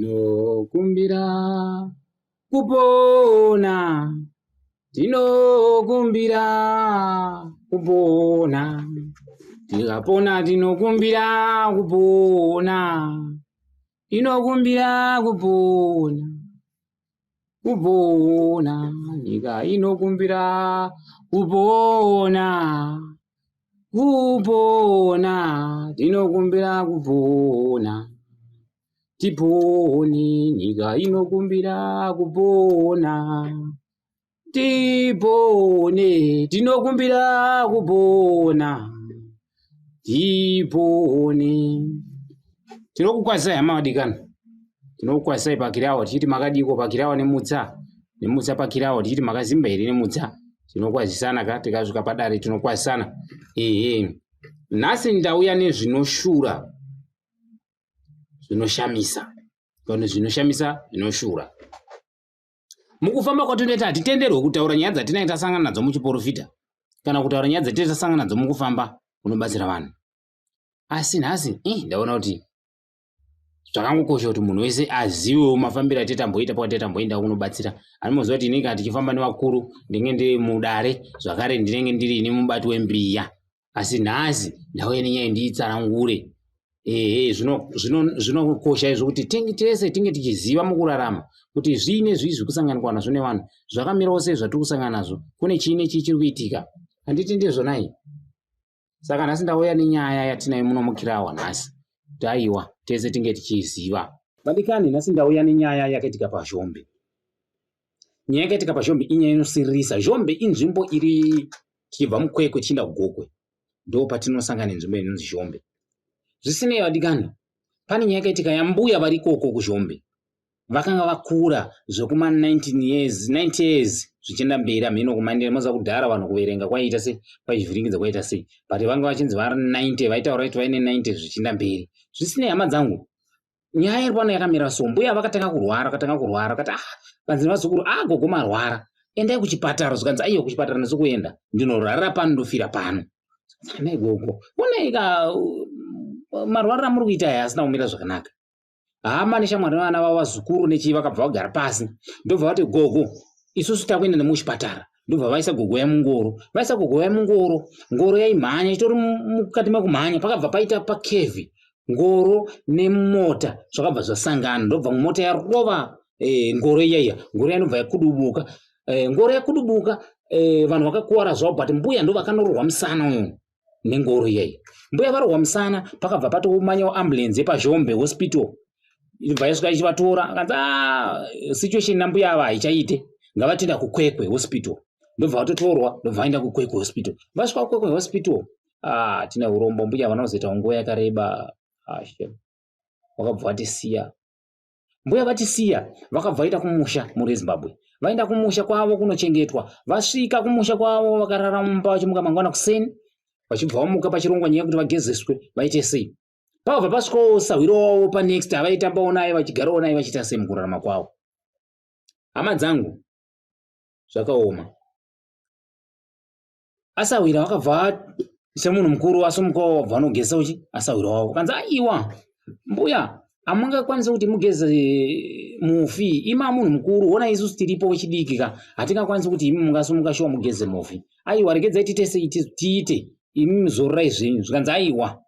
tinokumbira kupona, tinokumbira kupona, tikapona tinokumbira kupona, inokumbira kupona, kupona, nyika inokumbira kupona, kupona, tinokumbira kupona, tipone, nyika inokumbira kupona, tipone, tinokumbira kupona, tipone. Tinokukwazai hama vadikana, tinokukwazai pakirawo tichiti makadiko pakirawo nemutsa pakirawo tichiti makazimba here nemutsa, tinokwazisana ka tikasvika padare tinokwazisana. Nhasi ndauya nezvinoshura, zvinoshamisa, kana zvinoshamisa zvinoshura. Mukufamba kwatinoita hatitenderwe kutaura nyaya dzatinenge tasangana nadzo muchiporofita kana kutaura nyaya dzatinenge tasangana nadzo mukufamba kunobatsira vanhu. Asi nhasi ndaona kuti zvakangokosha kuti munhu wese azivewo mafambiro atitamboita pakati tamboenda kunobatsira. Anoziva kuti inenge tichifamba nevakuru ndinenge ndiri mudare, zvakare ndinenge ndiri nemubati wembiya. Asi nhasi ndauya nenyaya ndiyitsanangure. Zvinokosha izvo kuti tese tinge tichiziva mukurarama kuti zvine zvizvi kusanganikwa nazvo nevanhu zvakamirawo sei zvatiri kusangana nazvo, kune chine chiri kuitika. Handiti ndizvona iyi. Saka nhasi ndauya nenyaya yatinayo muno mukirawa nhasi. Taiwa tese tinge tichiziva. Vadikani, nhasi ndauya nenyaya yakaitika paZhombe. Nyaya yakaitika paZhombe inyaya inosiririsa. Zhombe inzvimbo iri tichibva muKwekwe tichienda kuGokwe. Ndo patinosangana nenzvimbo inonzi Zhombe. Zvisinei vadikani, pane nyaya yakaitika yambuya vari ikoko kuZhombe. Vakanga vakura zvekuma 90 years zvichienda mberi amhino kumandira. Moza kudhara vanhu kuverenga kwaita sei, kwazvivhiringidza kwaita sei. But vanga vachinzi vari 90, vaitaura kuti vaine 90 zvichienda mberi. Zvisinei hama dzangu, nyaya iri pano yakamira so. Mbuya vakatanga kurwara, vakati vanzi vazukuru gogo marwara, endai kuchipatara. Zvikanzi aiyo kuchipatara nesu kuenda, ndinorara pano ndofira pano. Nei gogo, onai marwarira muri kuita aya asina kumira zvakanaka. Hama neshamwari vana vavazukuru nechii vakabva vagara pasi. Ndobva vati gogo, isusu takuenda nemuchipatara. Ndobva vaisa gogo yamungoro. Vaisa gogo yamungoro, ngoro yaimhanya, itori mukati mekumhanya pakabva paita pakevhi. Ngoro nemota zvakabva zvasangana. Ndobva mota yarova ngoro iyaiya. Ngoro yanobva yakudubuka. Ngoro yakudubuka, vanhu vakakuwara zvavo, but mbuya ndo vakanororwa musana uyu nengoro iyaiya. Mbuya varorwa musana, pakabva patomanyawo ambulance yepaZhombe hospital. Vaisvika ichivatora, akanzi situation nambuya ava haichaite, ngavatenda kuKwekwe hospital. Ndobva vatotorwa, ndobva vaenda kuKwekwe hospital. Vasvika kuKwekwe hospital, tina urombo, mbuya vanozoita nguva yakareba. Vakabva vatisiya. Mbuya vatisiya, vakabva vaita kumusha muri Zimbabwe. Vaenda kumusha kwavo kunochengetwa. Vasvika kumusha kwavo vakarara mumba vachimuka mangwana kuseni. Vachibva vamuka pachirongwa nyaya kuti vagezeswe, vaite sei. Pabva pasvikawo sahwiro wavo panext, havaitambawo naye vachigarawo naye vachiita sei mukurarama kwavo. Hama dzangu, zvakaoma. Asahwira vakabva semunhu mukuru asumukawo wabva vanogeza uchi asahwira wavo. Kanzi aiwa mbuya, hamungakwanisa kuti mugeze mufi, ima munhu mukuru, ona isusu tiripo wechidiki ka, hatingakwanisa kuti imi mungasumuka shuwa mugeze mufi. Aiwa regedzai tiite, imi muzororai zvenyu. Zvikanzi aiwa,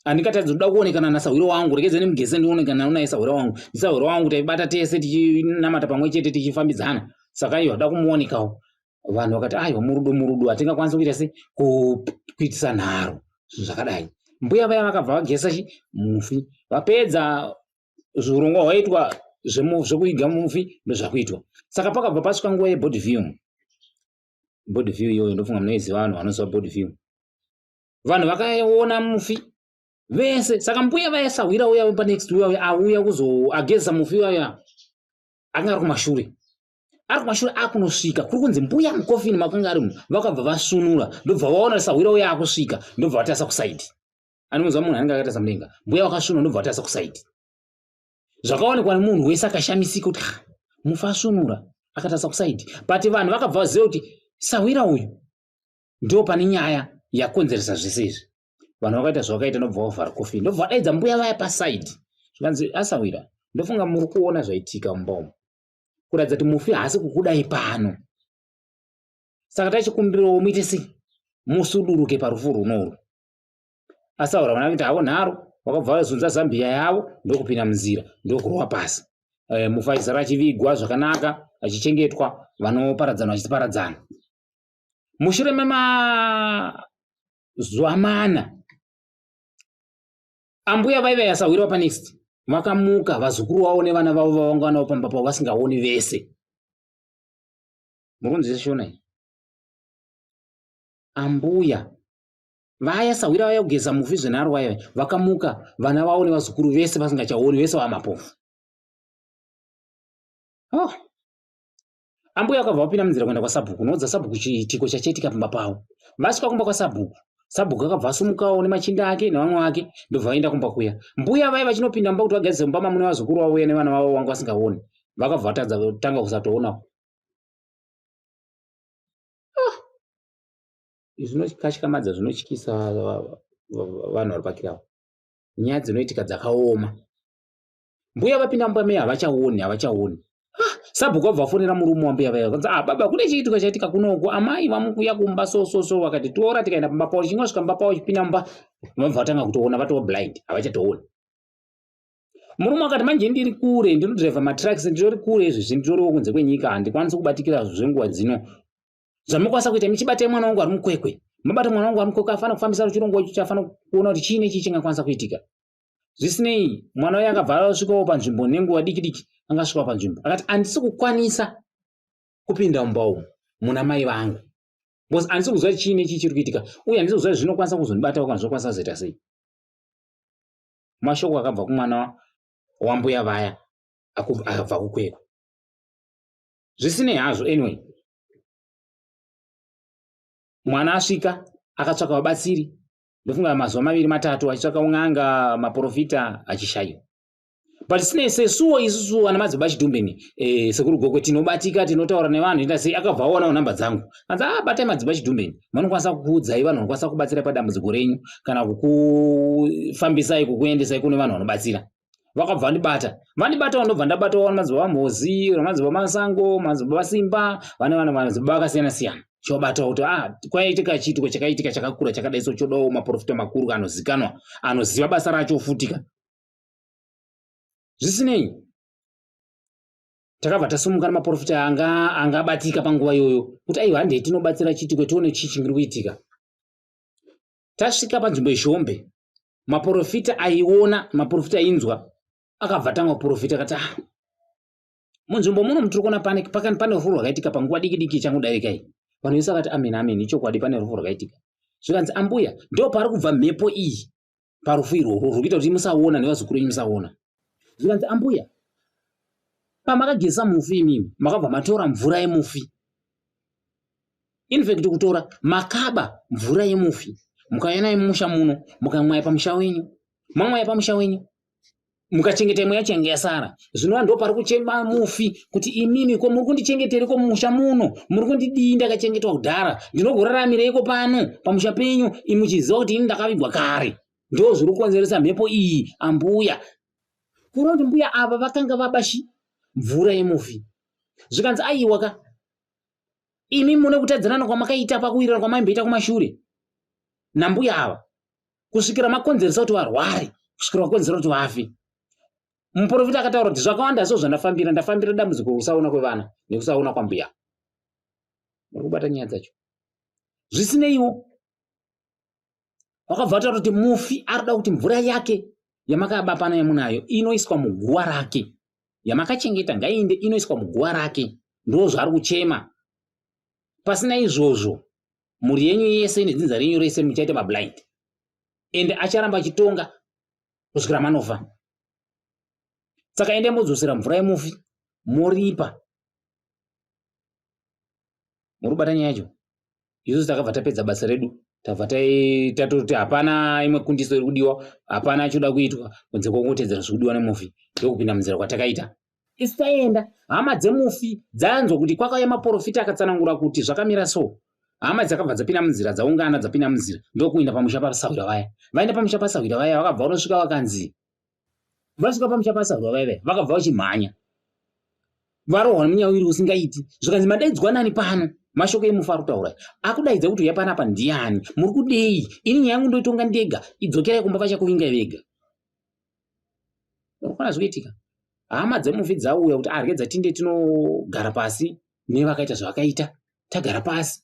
handingatadzi kuda kuonekana nasahwiro wangu, regedzai mugeze ndionekana naye sahwiro wangu. Sahwiro wangu taibata tese tichinamata pamwe chete tichifambidzana. Saka aiwa da kumuonekawo. Vanhu vakati aiwa murudo hatingakwanisa kuita sei kuitisa nharo zvakadai. Mbuya vaya vakabva vagesa mufi. Vapedza zvirongwa hwaitwa zvekuiga mufi ndozvakuitwa. Saka pakabva pasvika nguva yeboard view. Board view iyoyo ndofunga munoiziva vanhu vanoziva board view. Vanhu vakaona mufi vese. Saka mbuya vaya sahwira uya panext uya auya kuzoageza mufi uya akanga ari kumashure. Ari kumashure akunosvika kuri kunzi mbuya mukofini makanga ari vakabva vasunura. Ndobva vaona sahwira uya akusvika, ndobva vatasa kusaidi. Anomuziva munhu anenge akatarisa mudenga. Mbuya vakasunura ndobva vatasa kusaidi. Zvakaonekwa nemunhu wese akashamisika kuti mufi asunura akatarisa kusaidi. But vanhu vakabva vaziva kuti sahwira uyu ndo pane nyaya yakonzeresa zvese izvi. Vanhu vakaita zvakaita ndobva vavhara kofini. Ndobva vadaidza mbuya vaya pasaidi. Zvikanzi asahwira, ndofunga muri kuona zvaitika mumba kuratidza kuti mufi haasi kukudai pano. Saka tachikumbirawo muite sei musuduruke parufu runoru. Asaura vana kuti havo nharo vakabva vazunza zambia yavo ndokupinda munzira ndokurova pasi. Mufi achisara achivigwa zvakanaka achichengetwa vanoparadzana vachiparadzana. Mushure memazuva mana ambuya vaiva yasawirwa panext vakamuka vazukuru vavo nevana vavo vavanga navo pamba pavo vasingaoni vese. Muronzi shona ambuya vayasawira vaya kugeza mufi zvenharo vaya vakamuka vana vavo nevazukuru vese vasingachaoni vese vamapofu. Ambuya akabva vapinda munzira kuenda kwaSabhuku nodza Sabhuku chiitiko chachaitika pamba pavo. Vasvika kumba kwaSabhuku, Sabhuku akabva asumukawo nemachinda ake nevamwe vake ndobva vaenda kumba kuya. Mbuya vai vachinopinda mumba kuti vagadzise mumba mamune vazukuru vavo uye nevana vavo vanga vasingaoni vakabva vatadza kutanga kusatoonawo. Zvinokashikamadza zvinotyisa vanhu vari pakiravo. Nyaya dzinoitika dzakaoma. Mbuya vapinda mumba meya havachaoni. Sabhuku abva afonera murume wambuya vaya akanzi baba kune chiitiko chaitika kunoko amai vamukuya kumba so vakati tora tikaenda pamba pavo chingosvika mumba pavo chipinda mumba vabva vatanga kutoona vatova blind havachatooni. Murume akati manje ndiri kure ndinodhiraivha matraks ndiri kure izvezvi nditoriwo kunze kwenyika handikwanisi kubatikira zvenguva dzino. Zvamukwanisa kuita michibata mwana wangu ari mukwekwe mabata mwana wangu ari mukwekwe afana kufambisa chirongwa icho chafana kuona kuti chiini ichi chingakwanisa kuitika. Zvisinei mwana waye akabva asvikawo panzvimbo nenguva diki angasvika panzvimbo akati handisi kukwanisa kupinda mumba umu muna mai vangu because handisi kuziva chiini ichi chiri kuitika uye handisi kuziva zvinokwanisa kuzondibatawo kana zvinokwanisa kuzoita sei. Mashoko akabva kumwana wambuya vaya akabva kukwekwa. Zvisinei hazvo anyway mwana asvika akatsvaka vabatsiri ndofunga mazuva 2-3 achitsvaka un'anga maprofita achishayiwa. But sinei sesuwo isusu ana madzibaba Chitumbeni sekuru Gokwe tinobatika tinotaura nevanhu ita sei akabva aonawo nhamba dzangu anzi batai madzibaba Chitumbeni vanokwanisa kukuudzai vanhu vanokwanisa kubatsira padambudziko renyu kana kukufambisai kukuendesai kune vanhu vanobatsira. Vakabva vandibata ndobva ndabatawo madzibaba Mhozi madzibaba Masango madzibaba Simba vane vanhu madzibaba akasiyana siyana chobatawo kuti kwaitika chiitiko chakaitika chakakura chakadai so chodawo maprofita makuru anozikanwa anoziva basa racho futika. Zvisinei takabva tasumuka namaprofita angabatika panguva iyoyo kuti aiwa handei tinobatsira chiitiko tione chii chingiri kuitika. Tasvika panzvimbo yeShombe maprofita aiona maprofita ainzwa akabva tanga kuprofita akati munzvimbo muno mutiri kuona pane rufu rwakaitika panguva diki changodairikai. Vanhu vese vakati amen ichokwadi pane rufu rwakaitika. Zvikanzi ambuya ndo pari kubva mhepo iyi parufu irworwo rwukuita kuti musaona nevazukuru venyu musaona. Zvikanzi ambuya pamakagezesa mufi imimi makabva matora mvura yemufi infect kutora makaba mvura yemufi mukauya nayo mumusha muno mukamwaya pamusha wenyu mamwaya pamusha wenyu mukachengeta imwe yacho yange yasara. Zvinova ndo pari kuchema mufi kuti imimi ko muri kundichengetereko mumusha muno muri kundidii ndakachengetwa kudhara ndinogoraramireiko pano pamusha penyu imuchiziva kuti ini ndakavigwa kare. Ndo zviri kukonzeresa mhepo iyi ambuya. Kuroti kuti mbuya ava vakanga vabashi mvura yemufi. Zvikanzi aiwaka imi mune kutadzirana kwamakaita pakuwirana kwamaimboita kumashure nambuya ava kusvikira makonzeresa kuti varware kusvikira makonzeresa kuti vafe. Muprofita akataura kuti zvakawanda so ndafambira dambudziko kusaona kwevana nekusaona kwambuya. Muri kubata nyaya dzacho. Zvisineiwo vakabva vataura kuti mufi arida kuti mvura yake yamakaba pana yamunayo inoiswa muguwa rake yamakachengeta ngainde inoiswa muguwa rake. Ndo zvari kuchema. Pasina izvozvo muri yenyu yese nedzinza renyu rese muchaita mablind ende acharamba achitonga kusvikira manofa. Saka ende modzosera mvura yemufi moripa. Muri kubata nyaya yacho. Isusu takabva tapedza basa redu tabva tatoti hapana imwe kundiso iri kudiwa hapana choda kuitwa kunze kwokutedzera zviri kudiwa nemufi ndokupinda munzira kwatakaita. Isu taenda hama dzemufi dzanzwa kuti kwakauya maprofita akatsanangura kuti zvakamira so. Hama dzakabva dzapinda munzira dzaungana dzapinda munzira ndokuenda pamusha pasawira vaya. Vaenda pamusha pasawira vaya vakabva vanosvika vakanzi vasvika pamuchapasarwa vaive vakabva vachimhanya varohwa nemunyawiri usingaiti zvikanzi madaidzwa nani pano mashoko emufi ari kutaura akudaidza kuti uya panapa ndiani muri kudei ini nyaya yangu ndoitonga ndega idzokerai kumba vachakuvingai vega urikona zvikuitika hama dzemufi dzauya kuti arye dzatinde tinogara pasi nevakaita zvavakaita tagara pasi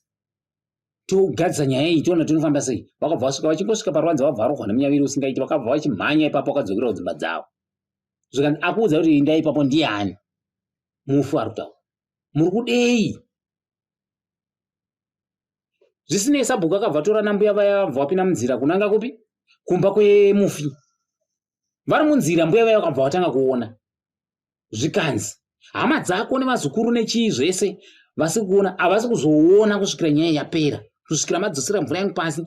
togadzisa nyaya iyi tiona tinofamba sei vakabva vasvika vachingosvika parwadza vabva varohwa nemunyaviri usingaiti vakabva vachimhanya ipapo vakadzokera kudzimba dzavo zvikanzi akuudza kuti inda ipapo ndiani mufu ari kutaura muri kudei zvisinei sabhuku akabva tora nambuya vaya vabva vapinda munzira kunanga kupi kumba kwemufi vari munzira mbuya vaya vakabva vatanga kuona zvikanzi hama dzako nevazukuru nechii zvese vasi kuona havasi kuzoona kusvikira nyaya yapera kusvikira madzosera mvura yangu pasi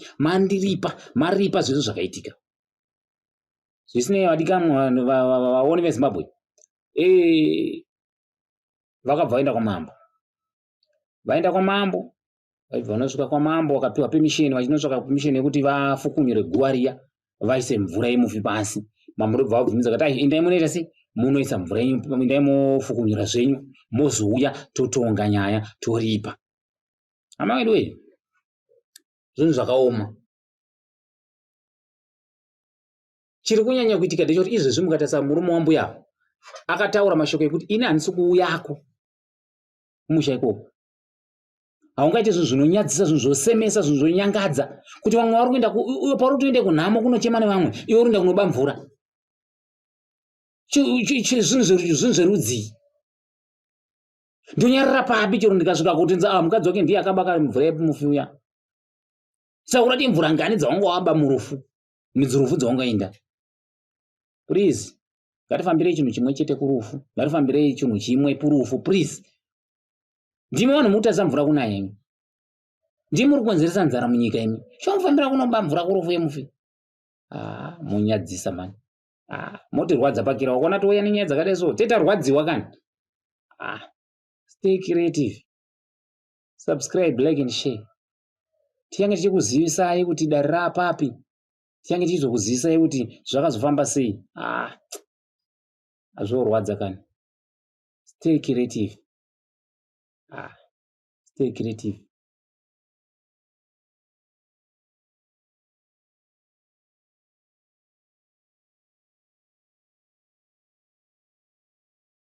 maripa zvese zvakaitika zvisinei vadikanwa vaoni vezimbabwe vakabva vaenda kwamambo vaenda kwamambo vaibva vanosvika kwamambo vakapiwa pemisheni vachinotsvaka pemisheni yekuti vafukunyure guwa riya vaise mvura yemufi pasi mambo ndobva vabvumidza kuti indai munoita sei munoisa mvura yenyu indai mofukunyura zvenyu mozouya totonga nyaya toripa hama wedu wei zvinhu zvakaoma chiri kunyanya kuitika ndechoti izvezvi mukatarisa murume wambuya akataura mashoko ekuti ini handisi kuuyako kumusha ikoko haungaiti zvinhu zvinonyadzisa zvinhu zvosemesa zvinhu zvonyangadza kuti vamwe vari kuenda uyo pauri kutoende kunhamo kunochema nevamwe iwe uri kuenda kunoba mvura zvinhu zverudzi ndonyarira papi chero ndikasvika kutinza mukadzi wake ndiye akabaka mvura yemufi uya saka urati mvura ngani dzawanga waba murufu midzirufu dzawangaenda please ngatifambirei chinhu chimwe chete kurufu ngatifambirei chinhu chimwe kurufu please ndimi vanhu mutarisa mvura kunaya imi ndimi muri kukonzeresa nzara munyika imi chomufambira kunoba mvura kurufu yemufi munyadzisa mani motirwadza pakira wakona touya nenyaya dzakadai so tetarwadziwa kani stay creative subscribe like and share tiyange tichikuzivisai kuti dare rapapi tiyange tichizokuzivisai kuti zvakazofamba sei azvorwadza kani stay creative stay creative